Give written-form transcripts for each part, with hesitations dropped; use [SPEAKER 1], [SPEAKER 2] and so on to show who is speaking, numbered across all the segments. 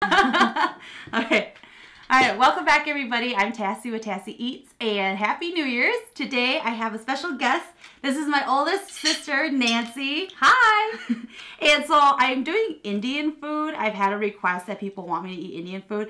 [SPEAKER 1] Okay. All right, welcome back, everybody. I'm Tassie with Tassie Eats, and Happy New Year's. Today, I have a special guest. This is my oldest sister, Nancy.
[SPEAKER 2] Hi!
[SPEAKER 1] And so, I'm doing Indian food. I've had a request that people want me to eat Indian food.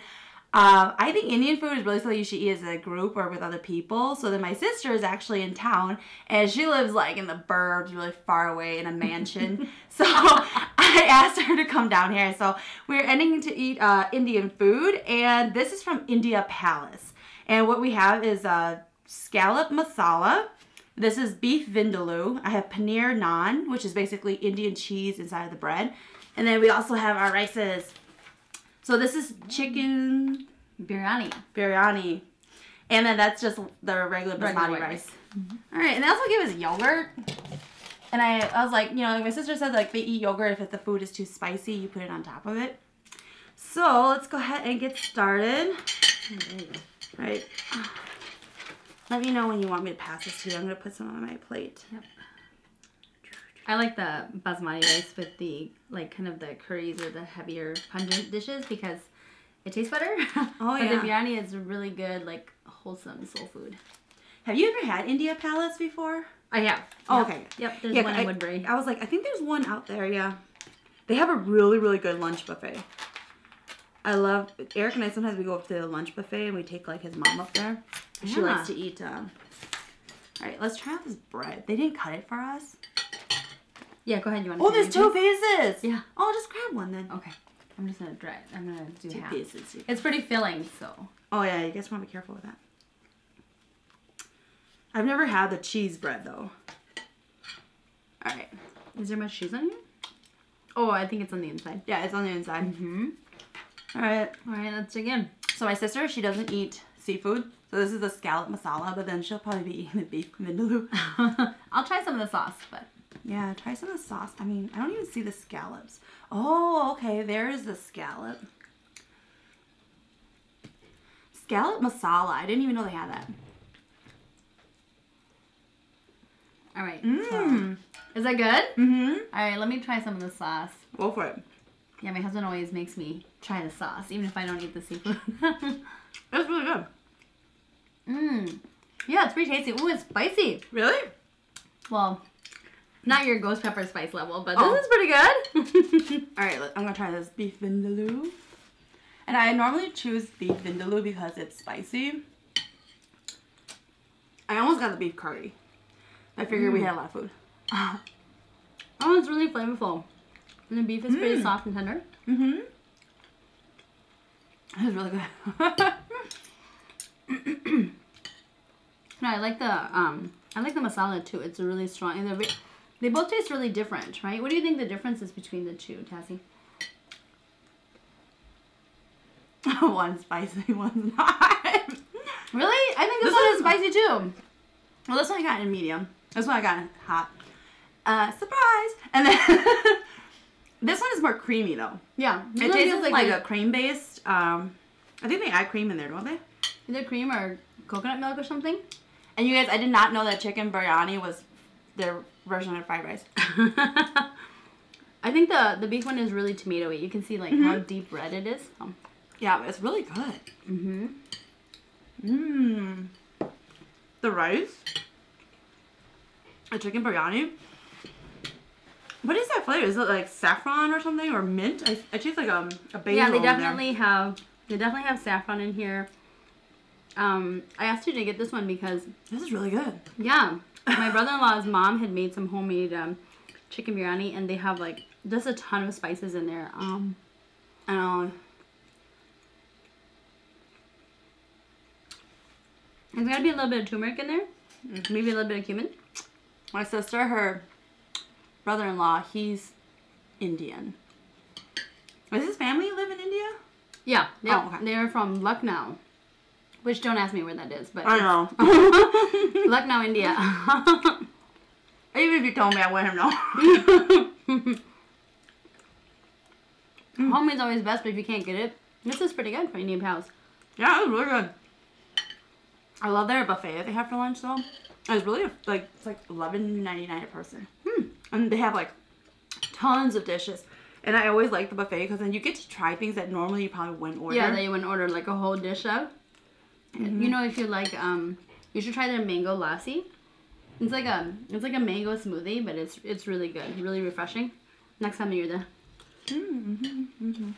[SPEAKER 1] I think Indian food is really something you should eat as a group or with other people. So then my sister is actually in town, and she lives like in the burbs, really far away in a mansion. So I asked her to come down here. So we're ending to eat Indian food, and this is from India Palace. And what we have is Scallop Masala. This is beef Vindaloo. I have Paneer Naan, which is basically Indian cheese inside of the bread. And then we also have our rices. So this is chicken biryani. And then that's just the regular basmati rice. All right, and they also give us yogurt. And I was like, you know, my sister said like they eat yogurt if the food is too spicy, you put it on top of it. So let's go ahead and get started. All right. Let me know when you want me to pass this to you. I'm going to put some on my plate.
[SPEAKER 2] Yep. I like the basmati rice with the, like, kind of the curries or the heavier pungent dishes because it tastes better.
[SPEAKER 1] Oh, yeah.
[SPEAKER 2] But the biryani is really good, like, wholesome soul food.
[SPEAKER 1] Have you ever had India Palace before?
[SPEAKER 2] I have.
[SPEAKER 1] Oh,
[SPEAKER 2] yep.
[SPEAKER 1] okay.
[SPEAKER 2] Yep, there's one in Woodbury.
[SPEAKER 1] I was like, I think there's one out there, yeah. They have a really, really good lunch buffet. I love, Eric and I, sometimes we go up to the lunch buffet and we take, like, his mom up there. Yeah. She likes to eat, all right, let's try out this bread. They didn't cut it for us.
[SPEAKER 2] Yeah, go ahead. You want to?
[SPEAKER 1] Oh, there's two pieces.
[SPEAKER 2] Yeah.
[SPEAKER 1] Oh, just grab one then.
[SPEAKER 2] Okay. I'm just gonna try it. I'm gonna do
[SPEAKER 1] two
[SPEAKER 2] half.
[SPEAKER 1] pieces.
[SPEAKER 2] It's pretty filling, so.
[SPEAKER 1] Oh yeah, you guys want to be careful with that. I've never had the cheese bread though. All right.
[SPEAKER 2] Is there much cheese on here? Oh, I think it's on the inside.
[SPEAKER 1] Yeah, it's on the inside.
[SPEAKER 2] Mm-hmm.
[SPEAKER 1] All right.
[SPEAKER 2] All right, let's dig in.
[SPEAKER 1] So my sister, she doesn't eat seafood. So this is the scallop masala, but then she'll probably be eating the beef vindaloo.
[SPEAKER 2] I'll try some of the sauce, but.
[SPEAKER 1] Yeah, try some of the sauce. I mean, I don't even see the scallops. Oh, okay, there's the scallop. Scallop masala. I didn't even know they had that.
[SPEAKER 2] All right. So, is that good?
[SPEAKER 1] Mm-hmm.
[SPEAKER 2] All right, let me try some of the sauce.
[SPEAKER 1] Go for it.
[SPEAKER 2] Yeah, my husband always makes me try the sauce, even if I don't eat the seafood.
[SPEAKER 1] It's really good.
[SPEAKER 2] Mmm. Yeah, it's pretty tasty. Ooh, it's spicy.
[SPEAKER 1] Really?
[SPEAKER 2] Well, not your ghost pepper spice level, but this is pretty good.
[SPEAKER 1] All right, I'm going to try this beef vindaloo. And I normally choose beef vindaloo because it's spicy. I almost got the beef curry. I figured we had a lot of food.
[SPEAKER 2] Oh, it's really flavorful. And the beef is pretty soft and tender.
[SPEAKER 1] Mm-hmm. It's really good.
[SPEAKER 2] No, I like the masala too. It's really strong, and they both taste really different, right? What do you think the difference is between the two, Tassie?
[SPEAKER 1] One's spicy, one's not.
[SPEAKER 2] Really? I think this one is spicy too.
[SPEAKER 1] Well, this one I got in medium. This one I got in hot. Surprise! And then this one is more creamy though.
[SPEAKER 2] Yeah,
[SPEAKER 1] it tastes like a cream based. I think they add cream in there, don't they?
[SPEAKER 2] Either cream or coconut milk or something.
[SPEAKER 1] And you guys, I did not know that chicken biryani was their version of fried rice.
[SPEAKER 2] I think the beef one is really tomatoey. You can see like how deep red it is.
[SPEAKER 1] Yeah, it's really good.
[SPEAKER 2] Mm-hmm.
[SPEAKER 1] Mmm. The rice. A chicken biryani. What is that flavor? Is it like saffron or something or mint? I taste like a basil.
[SPEAKER 2] Yeah, they definitely have saffron in here. I asked you to get this one because
[SPEAKER 1] this is really good.
[SPEAKER 2] Yeah, my brother-in-law's mom had made some homemade chicken biryani, and they have like just a ton of spices in there. There's gotta be a little bit of turmeric in there, maybe a little bit of cumin.
[SPEAKER 1] My sister, her brother-in-law, he's Indian. Does his family live in India?
[SPEAKER 2] Yeah,
[SPEAKER 1] oh, okay.
[SPEAKER 2] They're from Lucknow. Which, don't ask me where that is, but
[SPEAKER 1] I know.
[SPEAKER 2] Lucknow, India.
[SPEAKER 1] Even if you told me, I wouldn't know.
[SPEAKER 2] Homemade's always best, but if you can't get it, this is pretty good for Indian Palace.
[SPEAKER 1] Yeah, it was really good. I love their buffet that they have for lunch, though. It's really, like, it's like $11.99 a person. And they have, like, tons of dishes. And I always like the buffet because then you get to try things that normally you probably wouldn't order.
[SPEAKER 2] Yeah, that you wouldn't order like a whole dish of. Mm-hmm. You know, if you like, you should try their mango lassi. It's like a mango smoothie, but it's really good, really refreshing. Next time you're there.
[SPEAKER 1] Mm-hmm. Mm-hmm.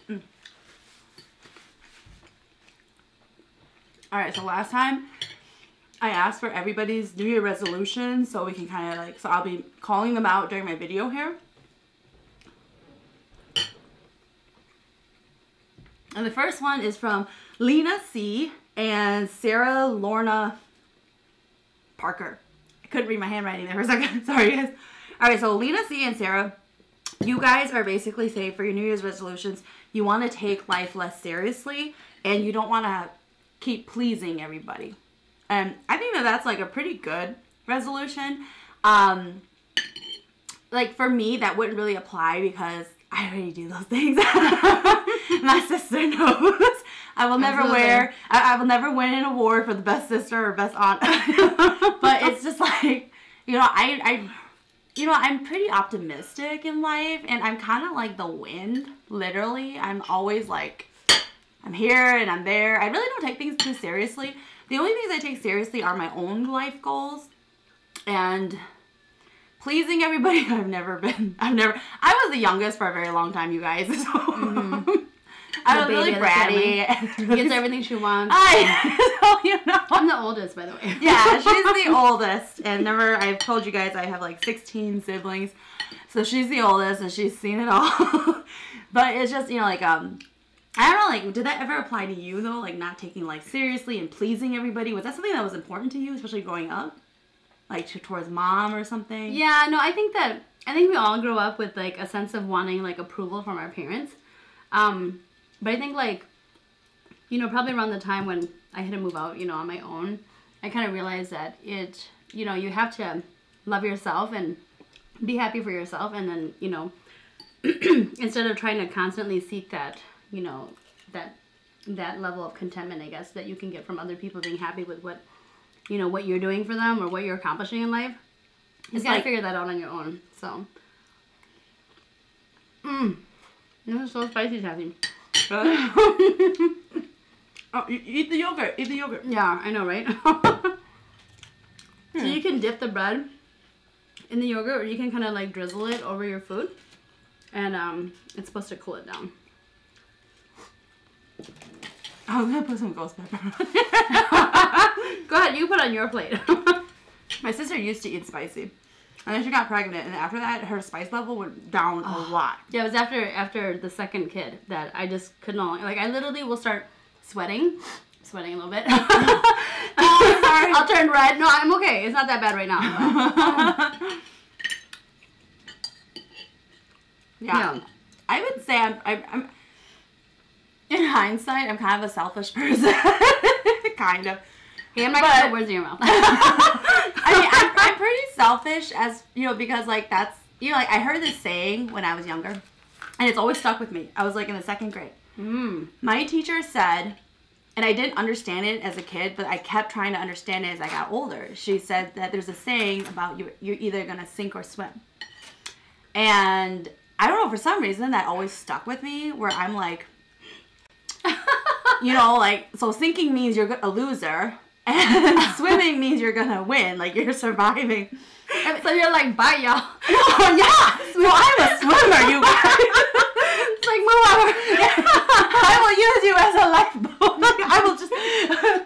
[SPEAKER 1] Mm. All right, so last time I asked for everybody's New Year resolution, so we can kind of like, so I'll be calling them out during my video here. And the first one is from Lina C and Sarah Lorna Parker. I couldn't read my handwriting there for a second. Sorry, guys. All right, so Lina C and Sarah, you guys are basically saying for your New Year's resolutions, you want to take life less seriously and you don't want to keep pleasing everybody. And I think that that's like a pretty good resolution. Like for me, that wouldn't really apply because I already do those things. My sister knows. I will never wear, I will never win an award for the best sister or best aunt. But it's just like, you know, I'm pretty optimistic in life and I'm kind of like the wind, literally. I'm always like, I'm here and I'm there. I really don't take things too seriously. The only things I take seriously are my own life goals and pleasing everybody. I was the youngest for a very long time, you guys. So I was really bratty.
[SPEAKER 2] She gets everything she wants.
[SPEAKER 1] You know.
[SPEAKER 2] I'm the oldest, by the way.
[SPEAKER 1] Yeah, she's the oldest. And I've told you guys I have like 16 siblings. So she's the oldest and she's seen it all. But it's just, you know, like, I don't know, like, did that ever apply to you, though? Like, not taking life seriously and pleasing everybody? Was that something that was important to you, especially growing up? Like, towards mom or something?
[SPEAKER 2] Yeah, no, I think we all grow up with, like, a sense of wanting, like, approval from our parents. But I think, like, you know, probably around the time when I had to move out, you know, on my own, I kind of realized that you know, you have to love yourself and be happy for yourself. And then, you know, instead of trying to constantly seek that, you know, that level of contentment, I guess, that you can get from other people being happy with what, you know, what you're doing for them or what you're accomplishing in life. You gotta figure that out on your own. So, this is so spicy, Tassie.
[SPEAKER 1] Oh, eat the yogurt. Eat the yogurt.
[SPEAKER 2] Yeah, I know, right? So you can dip the bread in the yogurt, or you can kind of like drizzle it over your food, and it's supposed to cool it down.
[SPEAKER 1] I was gonna put some ghost pepper on.
[SPEAKER 2] Go ahead, you put on your plate.
[SPEAKER 1] My sister used to eat spicy. And then she got pregnant, and after that, her spice level went down a lot.
[SPEAKER 2] Yeah, it was after the second kid that I just could not, like, I literally will start sweating a little bit. Oh, sorry. I'll turn red. No, I'm okay. It's not that bad right now.
[SPEAKER 1] Yeah. I would say I'm in hindsight, I'm kind of a selfish person. Kind of.
[SPEAKER 2] Okay, I'm not going to put words in your mouth.
[SPEAKER 1] I mean, I'm pretty selfish, as, you know, because, like, that's, you know, like, I heard this saying when I was younger, and it's always stuck with me. I was, like, in the 2nd grade. My teacher said, and I didn't understand it as a kid, but I kept trying to understand it as I got older. She said that there's a saying about you're either going to sink or swim. And I don't know, for some reason, that always stuck with me, where I'm like, you know, like, so sinking means you're a loser, and swimming means you're gonna win, like you're surviving.
[SPEAKER 2] And so you're like, bye, y'all.
[SPEAKER 1] Oh, yeah! Well, I'm a swimmer, you guys.
[SPEAKER 2] It's like, move over.
[SPEAKER 1] I will use you as a lifeboat. I will just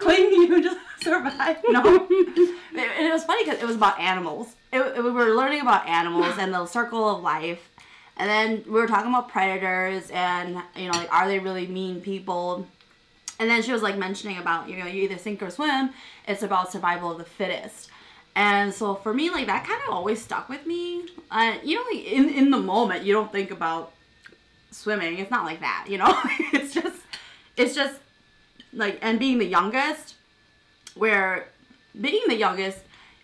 [SPEAKER 1] cling to you, just survive. No. It was funny because it was about animals. We were learning about animals and the circle of life. And then we were talking about predators and, you know, like, are they really mean people? And then she was, like, mentioning about, you know, you either sink or swim. It's about survival of the fittest. And so for me, like, that kind of always stuck with me. You know, like, in the moment, you don't think about swimming. It's not like that, you know? It's just, like, and being the youngest,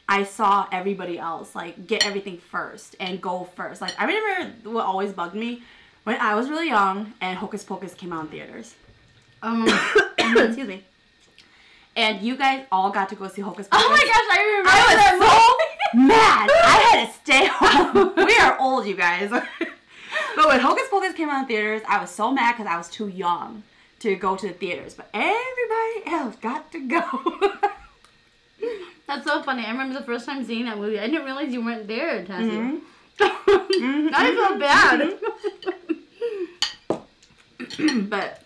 [SPEAKER 1] I saw everybody else, like, get everything first and go first. Like, I remember what always bugged me when I was really young and Hocus Pocus came out in theaters. Excuse me. And you guys all got to go see Hocus Pocus.
[SPEAKER 2] Oh my gosh, I remember
[SPEAKER 1] I was
[SPEAKER 2] that
[SPEAKER 1] so mad. I had to stay home. We are old, you guys. But when Hocus Pocus came out in theaters, I was so mad because I was too young to go to the theaters. But everybody else got to go.
[SPEAKER 2] That's so funny. I remember the first time seeing that movie. I didn't realize you weren't there, Tassie. Mm-hmm. Now I feel bad.
[SPEAKER 1] But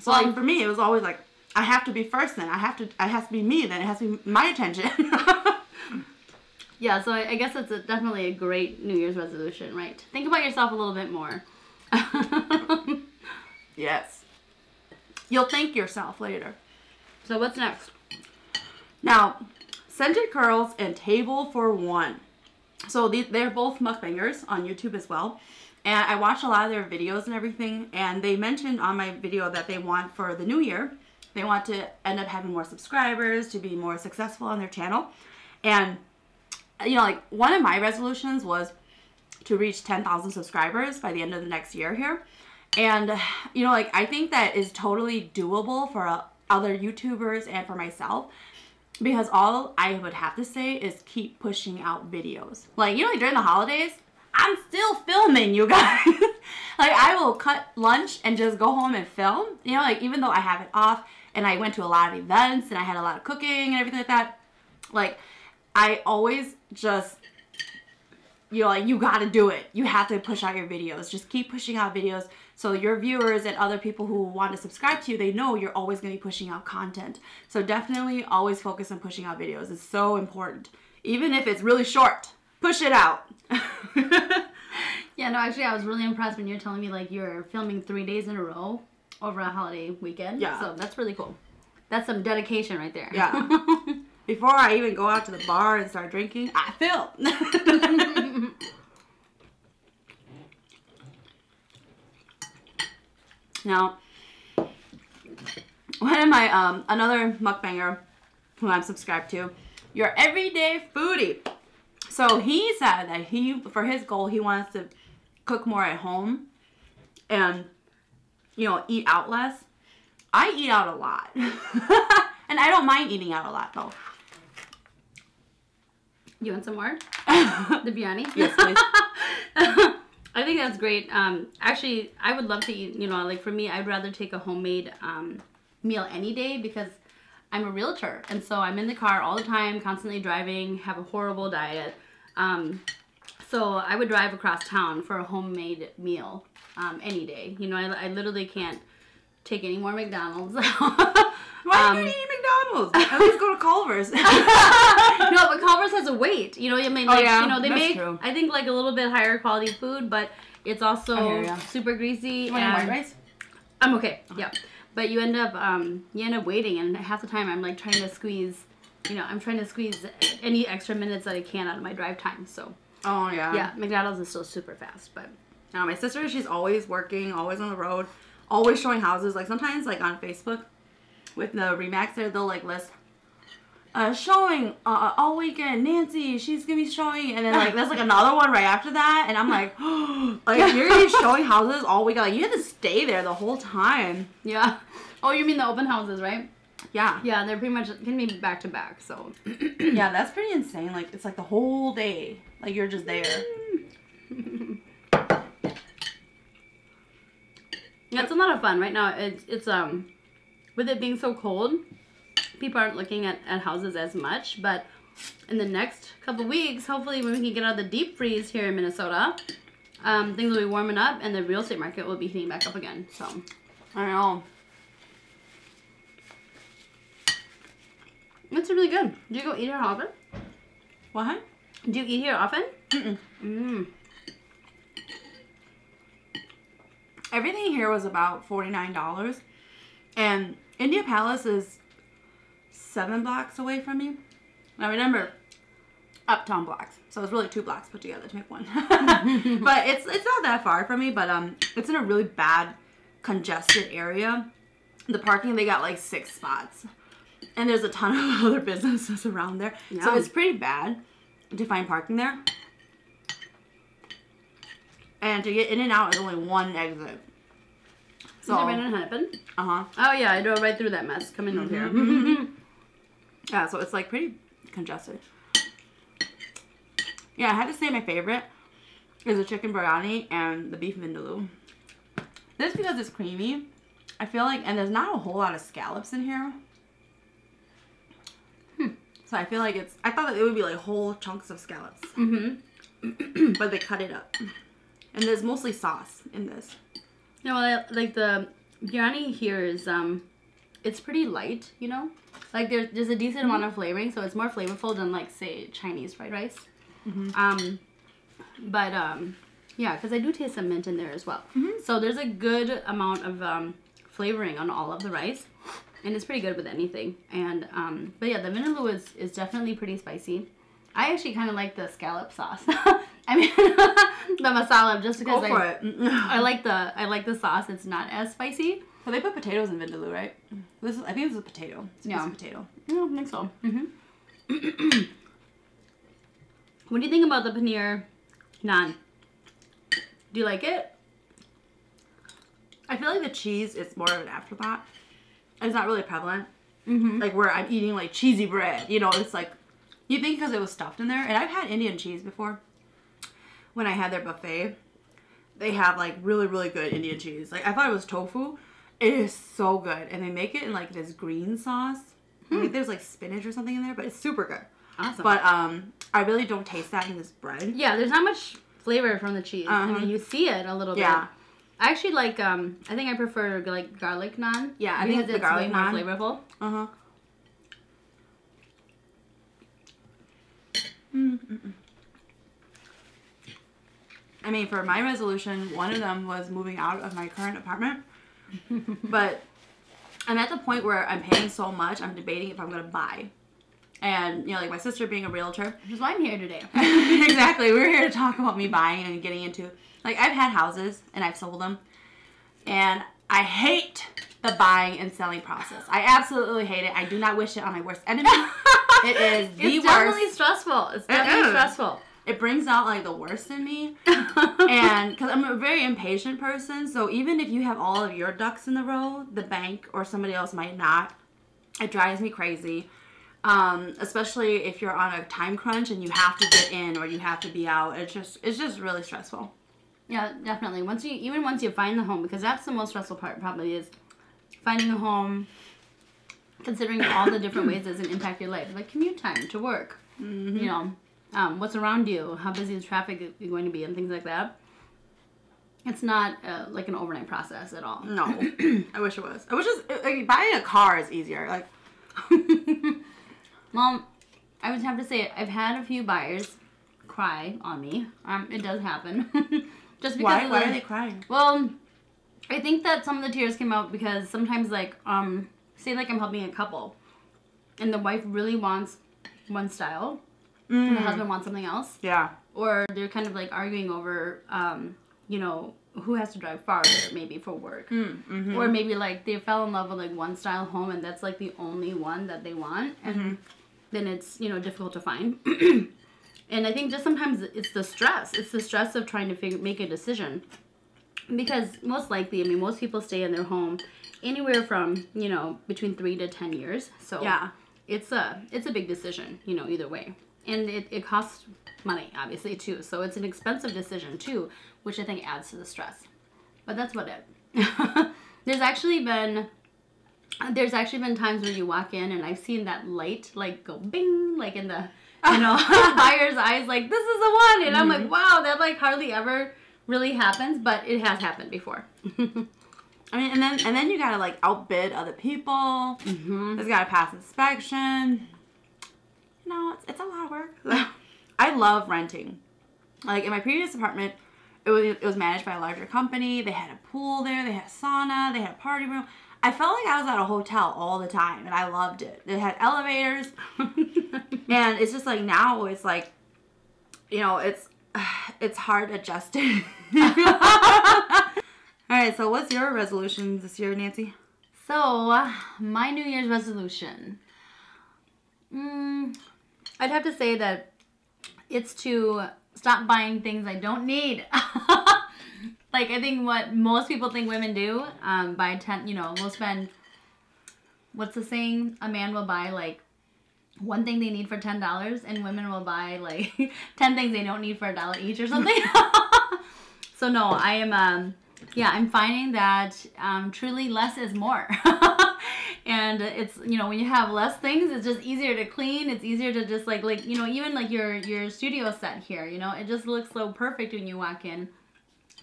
[SPEAKER 1] so like for me, it was always like I have to be first. Then it has to be me. Then it has to be my attention.
[SPEAKER 2] Yeah, so I guess it's definitely a great New Year's resolution, right? Think about yourself a little bit more.
[SPEAKER 1] Yes. You'll thank yourself later.
[SPEAKER 2] So what's next?
[SPEAKER 1] Now, Scented Curls and Table for One. So they're both mukbangers on YouTube as well. And I watched a lot of their videos and everything. And they mentioned on my video that they want for the new year, they want to end up having more subscribers, to be more successful on their channel. And, you know, like one of my resolutions was to reach 10,000 subscribers by the end of the next year here. And, you know, like I think that is totally doable for other YouTubers and for myself. Because all I would have to say is keep pushing out videos. Like, you know, like during the holidays, I'm still filming, you guys. Like, I will cut lunch and just go home and film. You know, like, even though I have it off and I went to a lot of events and I had a lot of cooking and everything like that, like, I always just, you know, like, you gotta do it. You have to push out your videos. Just keep pushing out videos so your viewers and other people who want to subscribe to you, they know you're always going to be pushing out content. So definitely always focus on pushing out videos. It's so important. Even if it's really short, push it out.
[SPEAKER 2] Yeah, no, actually, I was really impressed when you were telling me, like, you're filming 3 days in a row over a holiday weekend.
[SPEAKER 1] Yeah.
[SPEAKER 2] So that's really cool. That's some dedication right there.
[SPEAKER 1] Yeah. Before I even go out to the bar and start drinking, I film. Now, one of my, another mukbanger who I'm subscribed to, Your Everyday Foodie. So he said that for his goal, he wants to cook more at home and, you know, eat out less. I eat out a lot. And I don't mind eating out a lot, though.
[SPEAKER 2] You want some more? The biryani?
[SPEAKER 1] Yes, please.
[SPEAKER 2] I think that's great. Actually, I would love to eat, you know, like for me, I'd rather take a homemade meal any day because I'm a realtor. And so I'm in the car all the time, constantly driving, have a horrible diet. So I would drive across town for a homemade meal any day. You know, I literally can't take any more McDonald's.
[SPEAKER 1] Why do you eat McDonald's? At least go to Culver's.
[SPEAKER 2] No, but Culver's has a wait. You know, I mean, like, you know, they make,
[SPEAKER 1] true.
[SPEAKER 2] I think, like a little bit higher quality food, but it's also super greasy.
[SPEAKER 1] You want white rice?
[SPEAKER 2] I'm okay. Yeah, but you end up waiting, and half the time I'm like trying to squeeze, you know, I'm trying to squeeze any extra minutes that I can out of my drive time. So.
[SPEAKER 1] Oh yeah.
[SPEAKER 2] Yeah, McDonald's is still super fast, but.
[SPEAKER 1] Now my sister, she's always working, always on the road, always showing houses. Like sometimes, like on Facebook. With the Remax there, they'll like list showing all weekend. Nancy, she's gonna be showing, and then like there's like another one right after that, and I'm like, like you're gonna be showing houses all weekend. Like you have to stay there the whole time.
[SPEAKER 2] Yeah. Oh, you mean the open houses, right?
[SPEAKER 1] Yeah.
[SPEAKER 2] Yeah, they're pretty much can be back to back. So.
[SPEAKER 1] Yeah, that's pretty insane. Like it's like the whole day. Like you're just there.
[SPEAKER 2] Yeah, it's a lot of fun right now. It's with it being so cold, people aren't looking at houses as much, but in the next couple weeks, hopefully when we can get out of the deep freeze here in Minnesota, things will be warming up and the real estate market will be heating back up again. So
[SPEAKER 1] I know.
[SPEAKER 2] It's really good. Do you go eat here often?
[SPEAKER 1] What?
[SPEAKER 2] Do you eat here often?
[SPEAKER 1] Mm-mm. Everything here was about $49, and India Palace is 7 blocks away from me. I remember Uptown blocks, so it's really 2 blocks put together to make one. But it's not that far from me, but it's in a really bad congested area. The parking, they got like 6 spots, and there's a ton of other businesses around there. Yeah. So it's pretty bad to find parking there. And to get in and out is only 1 exit. So,
[SPEAKER 2] is it right in Hennepin?
[SPEAKER 1] Uh-huh.
[SPEAKER 2] Oh yeah, I drove right through that mess coming over here.
[SPEAKER 1] Yeah, so it's like pretty congested. Yeah, I had to say my favorite is the chicken biryani and the beef vindaloo. This because it's creamy. I feel like, and there's not a whole lot of scallops in here. So I feel like it's, I thought that it would be like whole chunks of scallops. But they cut it up. And there's mostly sauce in this.
[SPEAKER 2] No, like the biryani here is, it's pretty light, you know? Like there's a decent amount of flavoring, so it's more flavorful than like, say, Chinese fried rice. Yeah, because I do taste some mint in there as well. So there's a good amount of flavoring on all of the rice, and it's pretty good with anything. And but yeah, the vindaloo is definitely pretty spicy. I actually kind of like the scallop sauce. I mean, the masala, just because I like the sauce. It's not as spicy.
[SPEAKER 1] Well, they put potatoes in vindaloo, right? I think this is a potato. It's a piece of potato.
[SPEAKER 2] Yeah, I think so. What do you think about the Paneer Naan? Do you like it?
[SPEAKER 1] I feel like the cheese is more of an afterthought. It's not really prevalent. Like where I'm eating like cheesy bread. You know, it's like, you think because it was stuffed in there. And I've had Indian cheese before. When I had their buffet, they have like really, really good Indian cheese. Like I thought it was tofu. It is so good. And they make it in like this green sauce. I think there's like spinach or something in there, but it's super good.
[SPEAKER 2] Awesome.
[SPEAKER 1] But I really don't taste that in this bread.
[SPEAKER 2] Yeah, there's not much flavor from the cheese. I mean, you see it a little bit. I actually like, I think I prefer like garlic naan.
[SPEAKER 1] Yeah, I think it's the garlic
[SPEAKER 2] way
[SPEAKER 1] naan.
[SPEAKER 2] more flavorful.
[SPEAKER 1] I mean, for my resolution, one of them was moving out of my current apartment. But I'm at the point where I'm paying so much, I'm debating if I'm going to buy. And, you know, like my sister being a realtor.
[SPEAKER 2] Which is why I'm here today.
[SPEAKER 1] Exactly. We're here to talk about me buying and getting into, like, I've had houses and I've sold them. And I hate the buying and selling process. I absolutely hate it. I do not wish it on my worst enemy. It is the worst.
[SPEAKER 2] It's definitely stressful. It's definitely stressful.
[SPEAKER 1] It brings out like the worst in me. And because I'm a very impatient person, so even if you have all of your ducks in the row, the bank or somebody else might not. It drives me crazy. Especially if you're on a time crunch and you have to get in or you have to be out. It's just really stressful.
[SPEAKER 2] Yeah, definitely. Once you find the home, because that's the most stressful part probably is finding a home, considering all the different ways it can impact your life, like commute time to work, you know, what's around you, how busy the traffic is going to be, and things like that. It's not like an overnight process at all.
[SPEAKER 1] No, I wish it was. I wish like, buying a car is easier. Like,
[SPEAKER 2] well, I would have to say I've had a few buyers cry on me. It does happen. Just because
[SPEAKER 1] why are they crying?
[SPEAKER 2] Well, I think that some of the tears came out because sometimes, like, say like I'm helping a couple, and the wife really wants one style, and the husband wants something else.
[SPEAKER 1] Yeah.
[SPEAKER 2] Or they're kind of like arguing over, you know, who has to drive farther, maybe for work. Or maybe like they fell in love with like one style home, and that's like the only one that they want, and then it's, you know, difficult to find. And I think just sometimes it's the stress. It's the stress of trying to make a decision. Because most likely, I mean, most people stay in their home anywhere from, you know, between 3 to 10 years. So yeah, it's a big decision, you know, either way. And it costs money, obviously, too. So it's an expensive decision, too, which I think adds to the stress. But that's about it. There's actually been times where you walk in and I've seen that light, like, go bing, like in the, you know, buyer's eyes, like, this is the one. And I'm like, wow, that, like, hardly ever really happens, but it has happened before.
[SPEAKER 1] I mean, and then you gotta, like, outbid other people. It's gotta pass inspection. You know, it's a lot of work. Like, I love renting. Like, in my previous apartment, it was managed by a larger company. They had a pool there. They had a sauna. They had a party room. I felt like I was at a hotel all the time, and I loved it. They had elevators. And it's just like now it's like, you know, it's hard adjusted. All right, so what's your resolution this year, Nancy?
[SPEAKER 2] So, my New Year's resolution. I'd have to say that it's to stop buying things I don't need. Like, I think what most people think women do, we'll spend, what's the saying? A man will buy, like, one thing they need for $10, and women will buy like 10 things they don't need for $1 each or something. So no, I am I'm finding that truly less is more. And it's, you know, when you have less things, it's just easier to clean. It's easier to just like you know, even like your studio set here, you know, it just looks so perfect when you walk in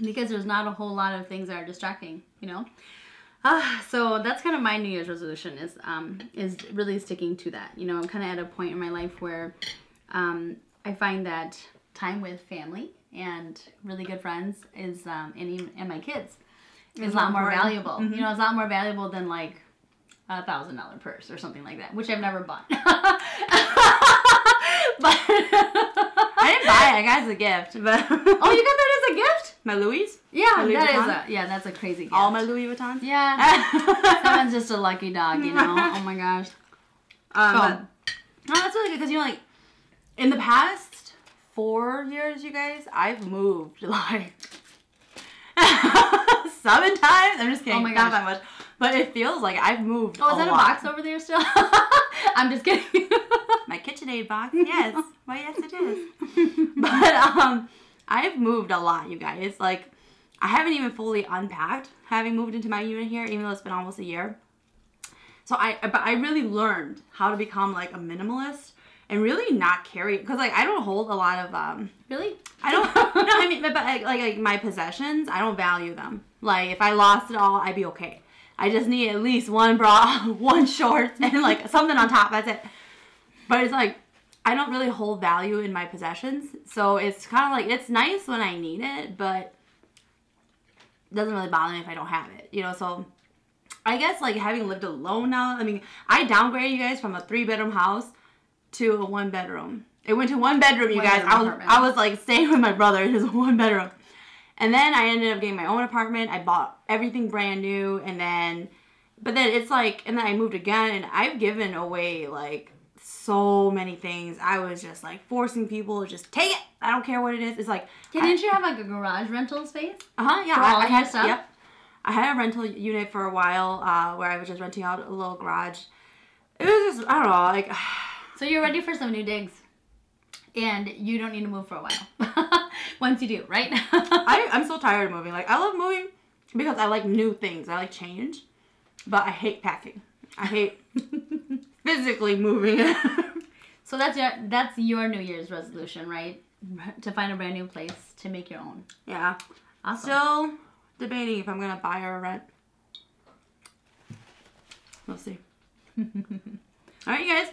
[SPEAKER 2] because there's not a whole lot of things that are distracting, you know. So that's kind of my New Year's resolution is really sticking to that. You know, I'm kind of at a point in my life where I find that time with family and really good friends is and my kids is a lot more valuable. Mm-hmm. You know, it's a lot more valuable than like $1,000 purse or something like that, which I've never bought. But
[SPEAKER 1] I didn't buy it. I got it as a gift. But
[SPEAKER 2] oh, you got that as a gift?
[SPEAKER 1] My Louis?
[SPEAKER 2] Yeah, Louis Vuitton? That's a crazy gift.
[SPEAKER 1] All my Louis Vuittons?
[SPEAKER 2] Yeah. Someone's just a lucky dog, you know. Oh my gosh.
[SPEAKER 1] But, no, that's really good because, you know, like, in the past 4 years, you guys, I've moved, like, 7 times. I'm just kidding. Oh my gosh. Not that much. But it feels like I've moved a lot.
[SPEAKER 2] Oh, is that a box over there still? I'm just kidding.
[SPEAKER 1] My KitchenAid box, yes. Why, yes, it is. But, I've moved a lot, you guys. Like, I haven't even fully unpacked having moved into my unit here, even though it's been almost a year. So but I really learned how to become like a minimalist and really not carry, because like I don't hold a lot of
[SPEAKER 2] Really?
[SPEAKER 1] I don't. No, I mean, but like my possessions, I don't value them. Like if I lost it all, I'd be okay. I just need at least one bra, one shorts, and like something on top. That's it. But it's like, I don't really hold value in my possessions. So it's kind of like, it's nice when I need it, but it doesn't really bother me if I don't have it. You know, so I guess like having lived alone now, I mean, I downgraded, you guys, from a 3-bedroom house to a 1-bedroom. It went to 1 bedroom, you guys. I was like staying with my brother in his 1 bedroom. And then I ended up getting my own apartment. I bought everything brand new. But then it's like, and then I moved again, and I've given away like so many things. I was just like forcing people to just take it. I don't care what it is. It's like,
[SPEAKER 2] didn't you have like a garage rental space?
[SPEAKER 1] Yeah.
[SPEAKER 2] For all your stuff?
[SPEAKER 1] Yep. I had a rental unit for a while where I was just renting out a little garage. It was just, I don't know, like.
[SPEAKER 2] So you're ready for some new digs, and you don't need to move for a while. Once you do, right?
[SPEAKER 1] I'm so tired of moving. Like, I love moving because I like new things. I like change, but I hate packing. I hate physically moving.
[SPEAKER 2] So that's your New Year's resolution, right? To find a brand new place to make your own.
[SPEAKER 1] Yeah.
[SPEAKER 2] Awesome.
[SPEAKER 1] Still debating if I'm gonna buy or rent. We'll see. All right, you guys.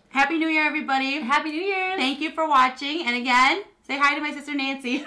[SPEAKER 1] Happy New Year, everybody.
[SPEAKER 2] Happy New Year.
[SPEAKER 1] Thank you for watching. And again, say hi to my sister Nancy.